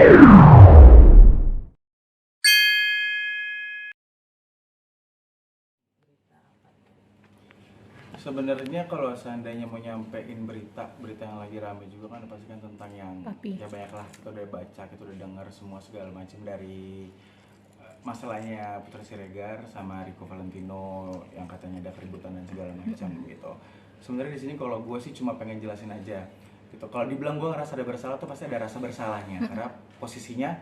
Sebenarnya kalau seandainya mau nyampein berita yang lagi rame juga kan pasti kan tentang yang Tapi ya banyak lah kita udah baca, kita udah dengar semua segala macam dari masalahnya Putri Siregar sama Rico Valentino yang katanya ada keributan dan segala macam gitu. Sebenarnya di sini kalau gue sih cuma pengen jelasin aja gitu. Kalau dibilang gue ngerasa ada bersalah tuh pasti ada rasa bersalahnya karena posisinya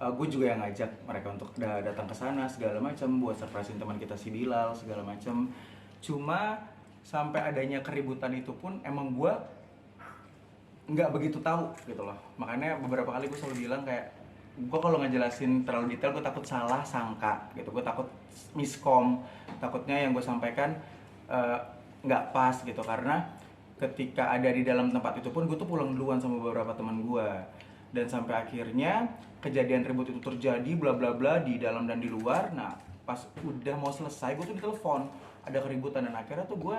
gue juga yang ngajak mereka untuk datang ke sana segala macam buat surprisein teman kita si Bilal segala macam. Cuma sampai adanya keributan itu pun emang gue nggak begitu tahu gitu loh. Makanya beberapa kali gue selalu bilang kayak gue kalau ngejelasin terlalu detail gue takut salah sangka gitu, gue takut miskom, takutnya yang gue sampaikan eh, nggak pas gitu. Karena ketika ada di dalam tempat itu pun gue tuh pulang duluan sama beberapa teman gue, dan sampai akhirnya kejadian ribut itu terjadi bla bla bla di dalam dan di luar. Nah pas udah mau selesai gue tuh ditelepon ada keributan, dan akhirnya tuh gue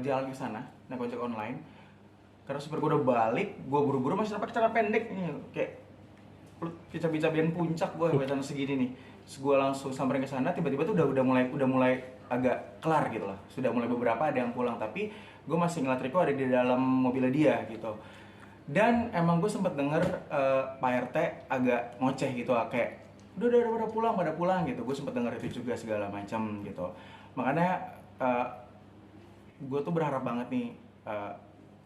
jalan ke sana naik ojek online karena supir gue udah balik. Gue buru-buru masih pakai celana pendek nih, kayak cabai-cabian puncak gue sana segini nih. Terus gue langsung samperin ke sana, tiba-tiba tuh udah mulai agak kelar gitu loh. Sudah mulai beberapa ada yang pulang, tapi gue masih ngeliat Riko ada di dalam mobilnya dia gitu. Dan emang gue sempet denger Pak RT agak ngoceh gitu, kayak udah pada pulang gitu. Gue sempet denger itu juga segala macam gitu. Makanya gue tuh berharap banget nih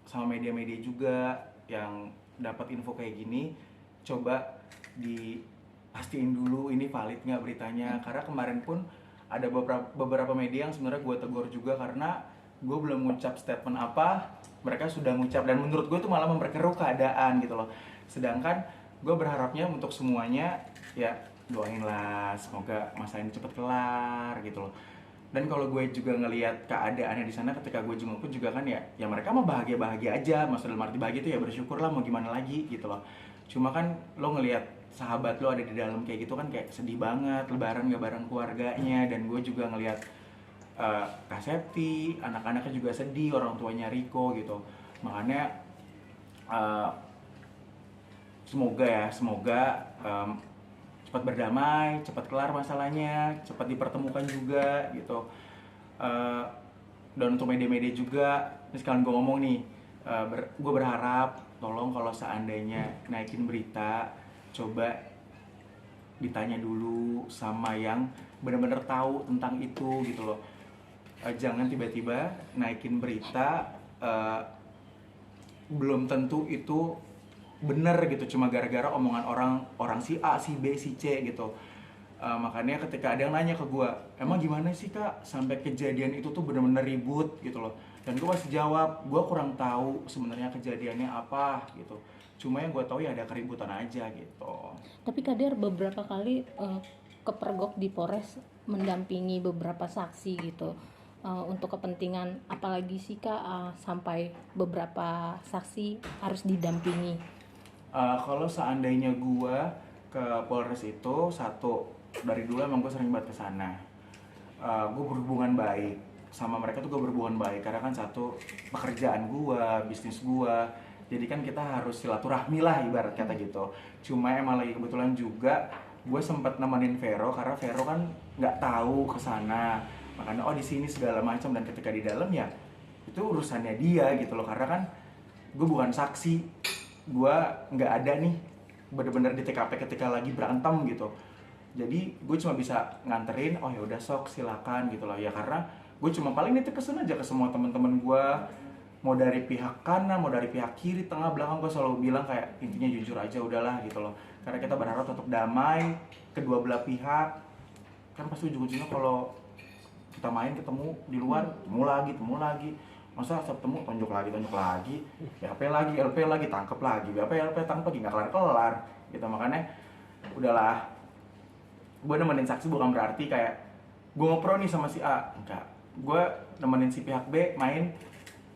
sama media-media juga yang dapat info kayak gini, coba dipastiin dulu ini valid nggak beritanya. Karena kemarin pun ada beberapa media yang sebenarnya gue tegur juga karena gue belum ngucap statement apa, mereka sudah ngucap, dan menurut gue itu malah memperkeruh keadaan gitu loh. Sedangkan gue berharapnya untuk semuanya ya doain lah semoga masa ini cepet kelar gitu loh. Dan kalau gue juga ngelihat keadaannya di sana ketika gue jenguk pun juga kan ya mereka mah bahagia aja, maksud dalam arti bahagia itu ya bersyukur lah, mau gimana lagi gitu loh. Cuma kan lo ngelihat sahabat lo ada di dalam kayak gitu kan kayak sedih banget, lebaran gak bareng keluarganya. Dan gue juga ngelihat Kak Septi, anak-anaknya juga sedih, orang tuanya Riko gitu. Makanya uh, semoga cepat berdamai, cepat kelar masalahnya, cepat dipertemukan juga gitu. Eh, dan untuk media-media juga, ini sekalian gue ngomong nih, gue berharap tolong kalau seandainya naikin berita, coba ditanya dulu sama yang benar-benar tahu tentang itu gitu loh. Jangan tiba-tiba naikin berita, belum tentu itu bener gitu, cuma gara-gara omongan orang si A, si B, si C gitu. Makanya ketika ada yang nanya ke gue, emang gimana sih kak sampai kejadian itu tuh bener-bener ribut gitu loh, dan gue masih jawab gue kurang tahu sebenarnya kejadiannya apa gitu, cuma yang gue tahu ya ada keributan aja gitu. tapi Kader beberapa kali kepergok di Polres mendampingi beberapa saksi gitu. Untuk kepentingan apalagi sih Kak, sampai beberapa saksi harus didampingi. Kalau seandainya gue ke Polres itu, satu, dari dulu emang gue sering banget ke sana. Gue berhubungan baik sama mereka tuh, gue berhubungan baik karena kan satu, pekerjaan gue, bisnis gue, jadi kan kita harus silaturahmi lah ibarat kata gitu. Cuma emang lagi kebetulan juga gue sempat nemenin Vero karena Vero kan nggak tahu ke sana, makanya oh di sini segala macam. Dan ketika di dalam ya itu urusannya dia gitu loh, karena kan gue bukan saksi, gue nggak ada nih bener-bener di TKP ketika lagi berantem gitu. Jadi gue cuma bisa nganterin, oh ya udah sok silakan gitu loh ya. Karena gue cuma paling nitip pesen aja ke semua teman-teman gue, mau dari pihak kanan mau dari pihak kiri tengah belakang, gue selalu bilang kayak intinya jujur aja udahlah gitu loh. Karena kita berharap untuk damai kedua belah pihak. Kan pasti ujung-ujungnya kalau kita main ketemu di luar, temu lagi, masa ketemu tonjok lagi, BAP lagi, LP lagi, tangkep lagi, BAP LP tangkep lagi, nggak kelar kelar gitu. Makanya udahlah, gue nemenin saksi bukan berarti kayak gue ngepro nih sama si A, enggak. Gue nemenin si pihak B main,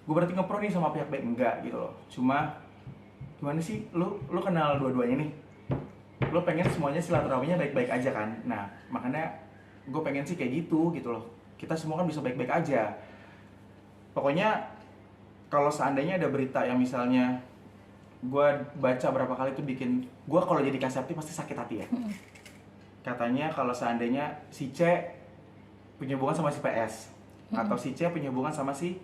gue berarti ngepro nih sama pihak B, enggak gitu loh. Cuma gimana sih, lu kenal dua-duanya nih, lu pengen semuanya silaturahminya baik-baik aja kan. Nah makanya gue pengen sih kayak gitu loh, kita semua kan bisa baik-baik aja. Pokoknya kalau seandainya ada berita yang misalnya gue baca berapa kali tuh bikin gue kalau jadi Kasepti pasti sakit hati ya. Katanya kalau seandainya si C punya hubungan sama si PS atau si C punya hubungan sama si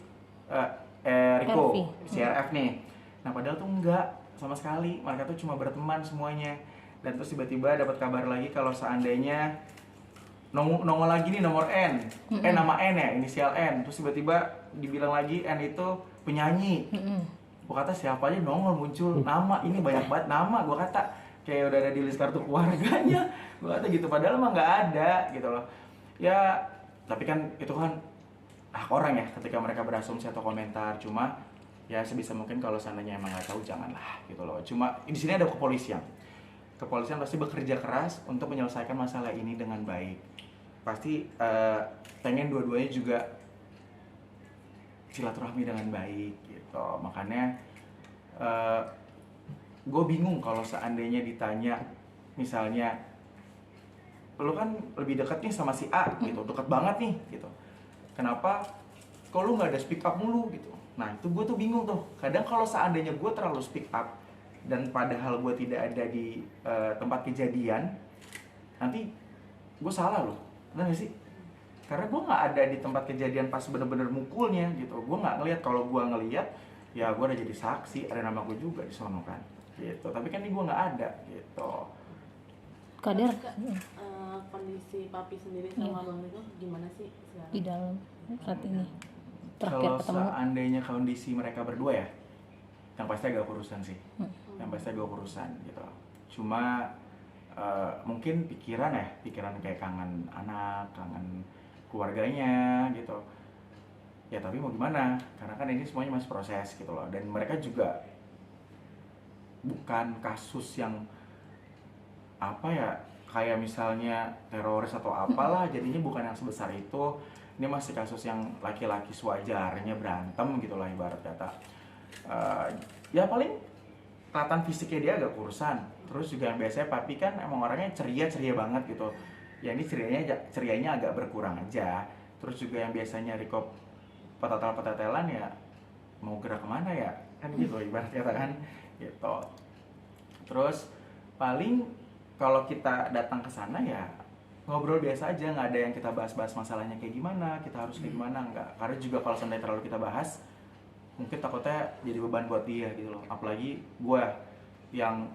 eh, RV. Rico, si RF nih. Nah padahal tuh enggak sama sekali, mereka tuh cuma berteman semuanya. Dan terus tiba-tiba dapat kabar lagi kalau seandainya nongol lagi nih nomor N, nama N ya, inisial N. Terus tiba-tiba dibilang lagi N itu penyanyi. Gue kata siapa aja nongol muncul nama, ini banyak banget nama. Gue kata kayak udah ada di list kartu keluarganya. Gue kata gitu, padahal emang nggak ada gitu loh. Ya tapi kan itu kan hak orang ya ketika mereka berasumsi atau komentar. Cuma ya sebisa mungkin kalau seandainya emang nggak tahu janganlah gitu loh. Cuma di sini ada kepolisian. Kepolisian pasti bekerja keras untuk menyelesaikan masalah ini dengan baik. Pasti pengen dua-duanya juga silaturahmi dengan baik gitu. Makanya gue bingung kalau seandainya ditanya misalnya lu kan lebih dekat nih sama si A gitu, dekat banget nih gitu, kenapa kok lu nggak ada speak up mulu gitu. Nah itu gue tuh bingung tuh, kadang kalau seandainya gue terlalu speak up dan padahal gue tidak ada di tempat kejadian, nanti gue salah loh, benar gak sih? Karena gue nggak ada di tempat kejadian pas bener-bener mukulnya gitu, gue nggak ngelihat. Kalau gue ngelihat ya gue udah jadi saksi, ada nama gue juga di sono kan gitu, tapi kan ini gue nggak ada gitu. Kader kondisi papi sendiri sama bang itu gimana sih sekarang? di dalam saat ini terakhir Kalau ketemu. seandainya kondisi mereka berdua ya, yang pasti agak urusan sih, yang pasti agak urusan gitu. Cuma mungkin pikiran kayak kangen anak, kangen keluarganya gitu. Ya tapi mau gimana? Karena kan ini semuanya masih proses gitu loh. Dan mereka juga bukan kasus yang apa ya, kayak misalnya teroris atau apalah, jadinya bukan yang sebesar itu. Ini masih kasus yang laki-laki sewajarnya berantem gitu lah ibarat kata. Ya paling kelihatan fisiknya dia agak kurusan. Terus juga yang biasanya papi kan emang orangnya ceria banget gitu. Ya ini cerianya agak berkurang aja. Terus juga yang biasanya Riko petetel-petetelan ya mau gerak kemana ya, kan gitu ibarat kata kan gitu. Terus paling kalau kita datang ke sana ya ngobrol biasa aja, nggak ada yang kita bahas-bahas masalahnya kayak gimana, kita harus kayak gimana, nggak. Karena juga kalau sampai terlalu kita bahas, mungkin takutnya jadi beban buat dia gitu loh. Apalagi gue yang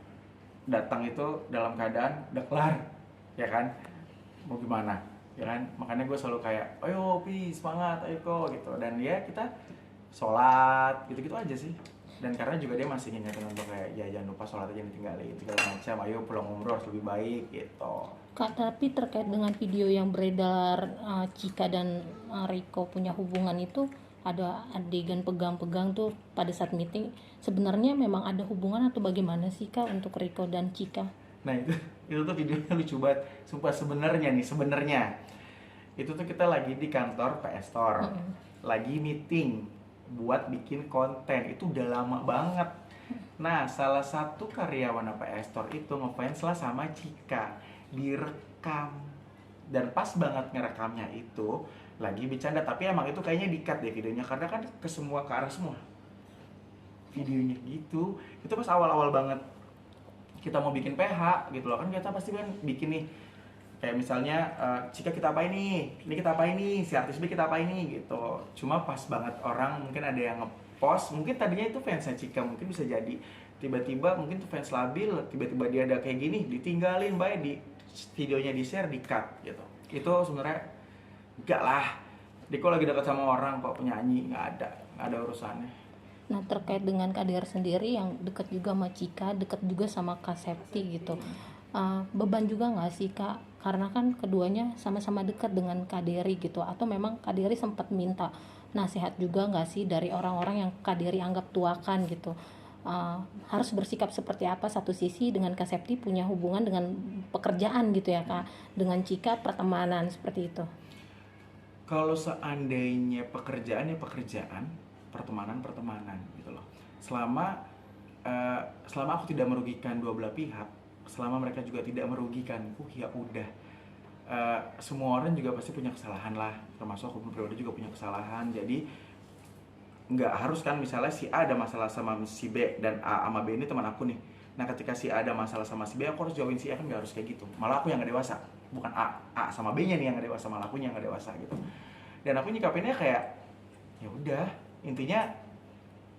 datang itu dalam keadaan udah kelar, ya kan? Mau gimana, ya kan? Makanya gue selalu kayak, ayo Pi, semangat, ayo kok gitu. Dan ya kita sholat, gitu-gitu aja sih. Dan karena juga dia masih ngingetin untuk kayak ya jangan lupa sholat aja ditinggalin segala macam, ayo pulang umroh harus lebih baik gitu. Kak, tapi terkait dengan video yang beredar Cika dan Riko punya hubungan itu, ada adegan pegang-pegang tuh pada saat meeting. Sebenarnya memang ada hubungan atau bagaimana sih Kak untuk Riko dan Cika? Nah itu tuh videonya lucu banget, sumpah. Sebenarnya itu tuh kita lagi di kantor PS Store, lagi meeting buat bikin konten. Itu udah lama banget. Nah salah satu karyawan PS Store itu ngefans lah sama Cika, direkam. Dan pas banget ngerekamnya itu lagi bercanda, tapi emang itu kayaknya di-cut deh videonya, karena kan ke arah semua videonya gitu. Itu pas awal-awal banget kita mau bikin PH gitu loh, kan kita pasti kan bikin nih kayak misalnya Cika kita apa ini kita apa ini, si artis B kita apa ini gitu. Cuma pas banget orang mungkin ada yang ngepost, mungkin tadinya itu fansnya Cika, mungkin bisa jadi tiba-tiba mungkin tuh fans labil, tiba-tiba dia ada kayak gini, ditinggalin baik di videonya, di share, di cut gitu. Itu sebenarnya enggak lah, Diko lagi dekat sama orang kok, penyanyi, nggak ada urusannya. Nah terkait dengan Kader sendiri yang dekat juga sama Cika, dekat juga sama Kak Septi gitu, beban juga nggak sih Kak? Karena kan keduanya sama-sama dekat dengan Kak Dery gitu. Atau memang Kak Dery sempat minta nasihat juga nggak sih dari orang-orang yang Kak Dery anggap tuakan gitu, harus bersikap seperti apa? Satu sisi dengan Kak Septi punya hubungan dengan pekerjaan gitu ya Kak, dengan Cika pertemanan seperti itu. Kalau seandainya pekerjaan ya pekerjaan, pertemanan gitu loh. Selama aku tidak merugikan dua belah pihak, selama mereka juga tidak merugikanku, ya udah. Semua orang juga pasti punya kesalahan lah, termasuk aku pribadi juga punya kesalahan. Jadi nggak harus kan, misalnya si A ada masalah sama si B dan A sama B ini teman aku nih. Nah ketika si A ada masalah sama si B, aku harus jauhin si A, kan nggak harus kayak gitu. Malah aku yang nggak dewasa, bukan A sama B-nya nih yang nggak dewasa, malah aku yang nggak dewasa gitu. Dan aku nyikapinnya kayak ya udah, intinya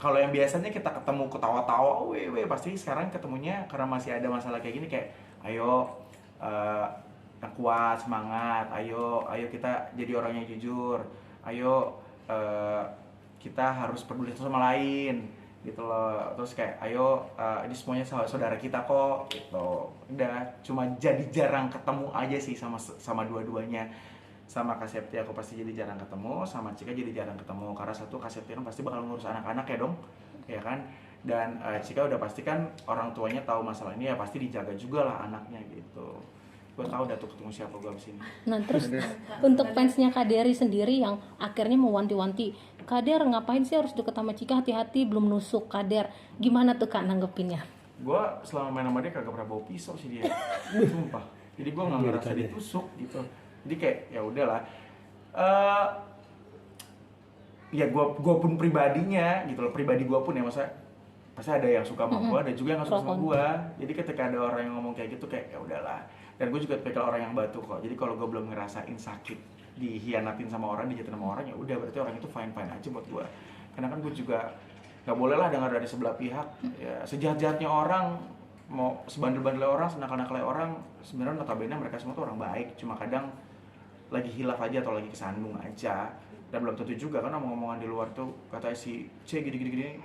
kalau yang biasanya kita ketemu ketawa-tawa, weh pasti sekarang ketemunya karena masih ada masalah kayak gini kayak ayo yang kuat, semangat, ayo kita jadi orang yang jujur, ayo kita harus peduli satu sama lain gitu loh. Terus kayak ayo ini semuanya saudara kita kok gitu. Udah, cuma jadi jarang ketemu aja sih sama dua-duanya. Sama Kak Septi aku pasti jadi jarang ketemu, sama Cika jadi jarang ketemu karena satu, Kak Septi kan pasti bakal ngurus anak-anak ya dong, ya kan. Dan Cika udah pasti kan orang tuanya tahu masalah ini, ya pasti dijaga juga lah anaknya gitu. Gue tahu udah tuh ketemu siapa gue abis ini. Nah terus untuk fansnya Kak Dery sendiri yang akhirnya mewanti-wanti, Kak Der ngapain sih harus deket sama Cika, hati-hati belum nusuk. Kak Der gimana tuh Kak nanggepinnya? Gue selama main sama dia kagak pernah bawa pisau sih dia, sumpah. Jadi gue nggak ngerasa ditusuk gitu. Jadi kayak ya udahlah. Ya gue pun pribadinya gitu loh, pribadi gue pun ya, masa pasti ada yang suka sama gue, ada juga yang nggak suka sama gue. Jadi ketika ada orang yang ngomong kayak gitu kayak ya udahlah. Dan gue juga tipikal orang yang batu kok. Jadi kalau gue belum ngerasain sakit dihianatin sama orang, dijatin sama orang, ya udah berarti orang itu fine aja buat gue. Karena kan gue juga nggak boleh lah dengar dari sebelah pihak. Ya sejahat-jahatnya orang, mau sebandel-bandelnya orang, senakal-nakalnya orang, sebenarnya notabene mereka semua tuh orang baik. Cuma kadang lagi hilaf aja atau lagi kesandung aja. Dan belum tentu juga kan omong-omongan di luar tuh katanya si C gini-gini